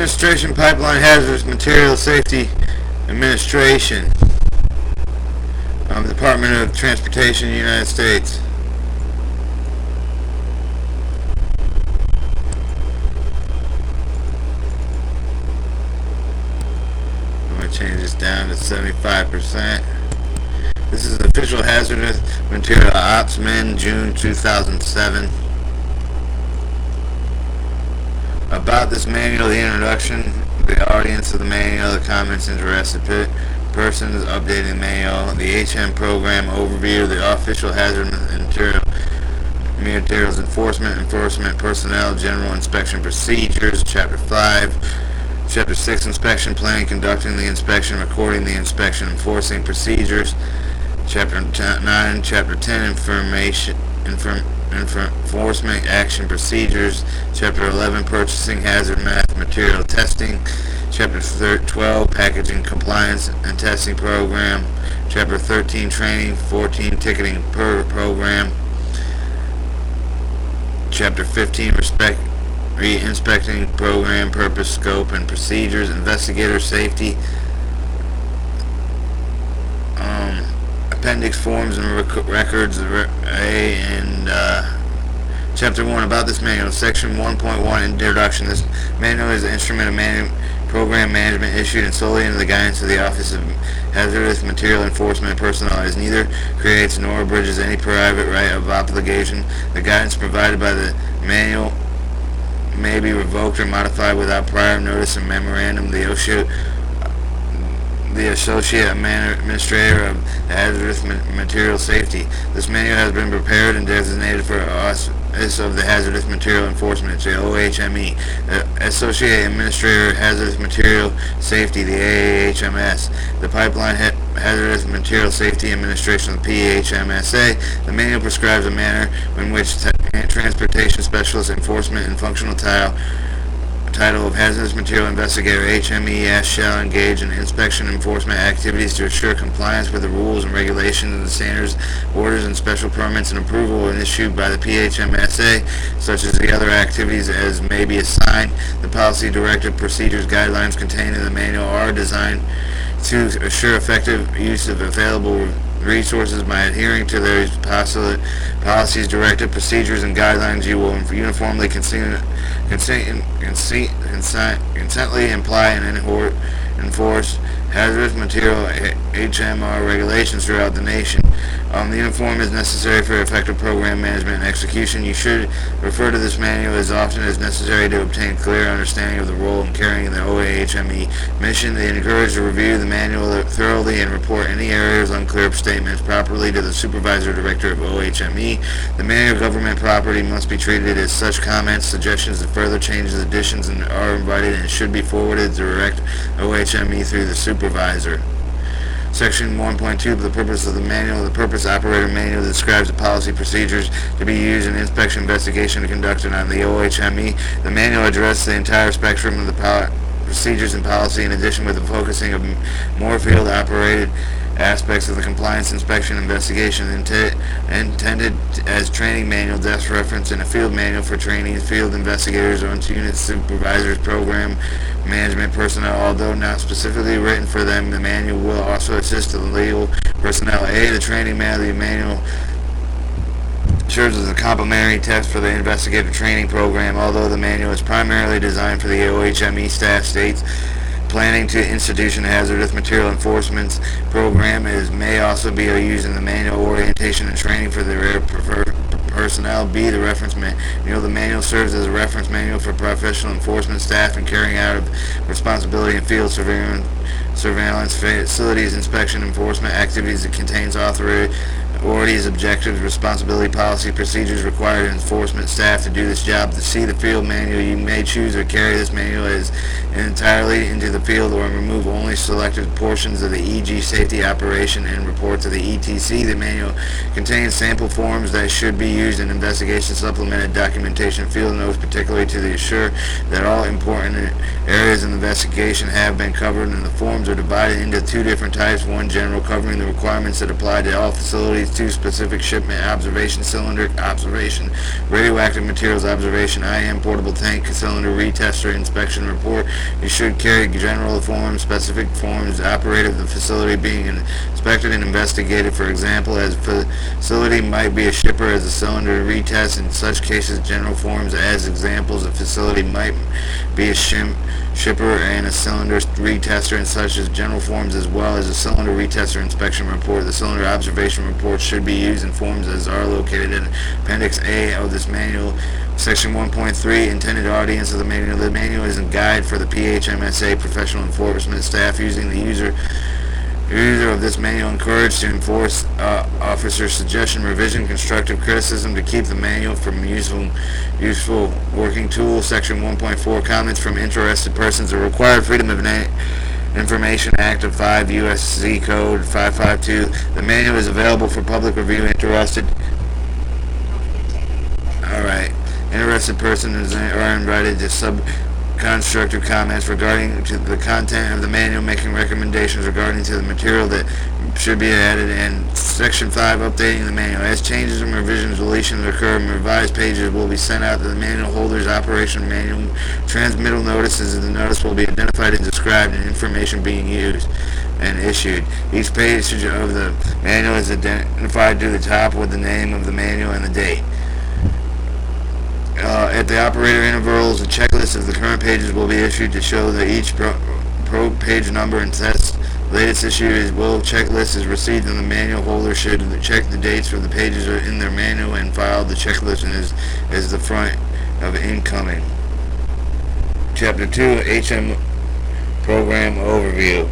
Administration Pipeline Hazardous Material Safety Administration, Department of Transportation, United States. I'm going to change this down to 75%. This is Official Hazardous Material Opman, June 2007. About this manual, the introduction, the audience of the manual, the comments, interested persons, updating the manual, the HM program overview, the official hazardous materials enforcement personnel, general inspection procedures, Chapter 5, Chapter 6, inspection planning, conducting the inspection, recording the inspection, enforcing procedures, Chapter 9, Chapter 10, enforcement action procedures, Chapter 11, purchasing hazard material testing, Chapter 12, packaging compliance and testing program, Chapter 13, training, 14, ticketing program, Chapter 15, inspecting program, purpose, scope, and procedures, investigator safety, appendix forms and records, and Chapter 1, about this manual, Section 1.1, introduction. This manual is an instrument of program management issued and solely under the guidance of the Office of Hazardous Material Enforcement personnel. It neither creates nor abridges any private right of obligation. The guidance provided by the manual may be revoked or modified without prior notice and memorandum. The Associate Administrator of Hazardous Material Safety. This manual has been prepared and designated for Office of the Hazardous Material Enforcement, the OHME. The Associate Administrator of Hazardous Material Safety, the AHMS. The Pipeline Hazardous Material Safety Administration, the PHMSA. The manual prescribes a manner in which transportation specialist enforcement and functional title of hazardous material investigator HMES shall engage in inspection and enforcement activities to assure compliance with the rules and regulations and the standards, orders, and special permits and approval issued by the PHMSA, such as the other activities as may be assigned. The policy, directive, procedures, guidelines contained in the manual are designed to assure effective use of available resources by adhering to their policies, directive, procedures, and guidelines. You will uniformly consistently imply and enforce hazardous material HMR regulations throughout the nation. The uniform is necessary for effective program management and execution. You should refer to this manual as often as necessary to obtain clear understanding of the role in carrying the OHME mission. They encourage to review the manual thoroughly and report any errors, unclear statements properly to the Supervisor Director of OHME. The manual of government property must be treated as such. Comments, suggestions, and further changes, additions are invited and should be forwarded to direct OHME through the Supervisor. Section 1.2, the purpose of the manual. The purpose operator manual describes the policy procedures to be used in inspection investigation conducted on the OHME. The manual addresses the entire spectrum of the procedures and policy, in addition with the focusing of more field-operated aspects of the compliance inspection investigation intended as training manual, desk reference, and a field manual for trainees, field investigators, or unit supervisors, program management personnel. Although not specifically written for them, the manual will also assist the legal personnel. The training manual. The manual serves as a complementary text for the investigator training program. Although the manual is primarily designed for the OHME staff, states planning to institution hazardous material enforcement program may also be used in the manual orientation and training for the personnel. The reference manual. The manual serves as a reference manual for professional enforcement staff in carrying out of responsibility in field surveillance, facilities inspection, enforcement activities. It contains authorities, objectives, responsibility, policy, procedures required enforcement staff to do this job. To see the field manual, you may choose or carry this manual as entirely into the field or remove only selected portions of the e.g. safety operation and report to the ETC. The manual contains sample forms that should be used in investigation, supplemented documentation, field notes, particularly to assure that all important areas of the investigation have been covered, and the forms are divided into two different types. One, general, covering the requirements that apply to all facilities 2 specific shipment observation, cylinder observation, radioactive materials observation, IM portable tank, cylinder retester inspection report. You should carry general forms, specific forms, operator of the facility being inspected and investigated. For example, as facility might be a shipper as a cylinder retest. In such cases, general forms as examples of facility might be a shipper and a cylinder retester, and such as general forms as well as a cylinder retester inspection report. The cylinder observation report should be used in forms as are located in Appendix A of this manual. Section 1.3, intended audience of the manual. The manual is a guide for the PHMSA professional enforcement staff. Using the user of this manual encouraged to enforce officer suggestion, revision, constructive criticism to keep the manual from useful working tool. Section 1.4, comments from interested persons. The required Freedom of Information Act of 5 U.S.C. Code 552. The manual is available for public review. Interested persons are invited to constructive comments regarding to the content of the manual, making recommendations regarding to the material that should be added. And Section 5, updating the manual. As changes and revisions, deletions occur, revised pages will be sent out to the manual holders. Operation manual transmittal notices, and the notice will be identified and described, and information being used and issued. Each page of the manual is identified to the top with the name of the manual and the date. At the operator intervals, a checklist of the current pages will be issued to show that each page number and test latest issue checklist is received, and the manual holder should check the dates for the pages are in their manual and file the checklist as the front of incoming. Chapter 2, HM Program Overview.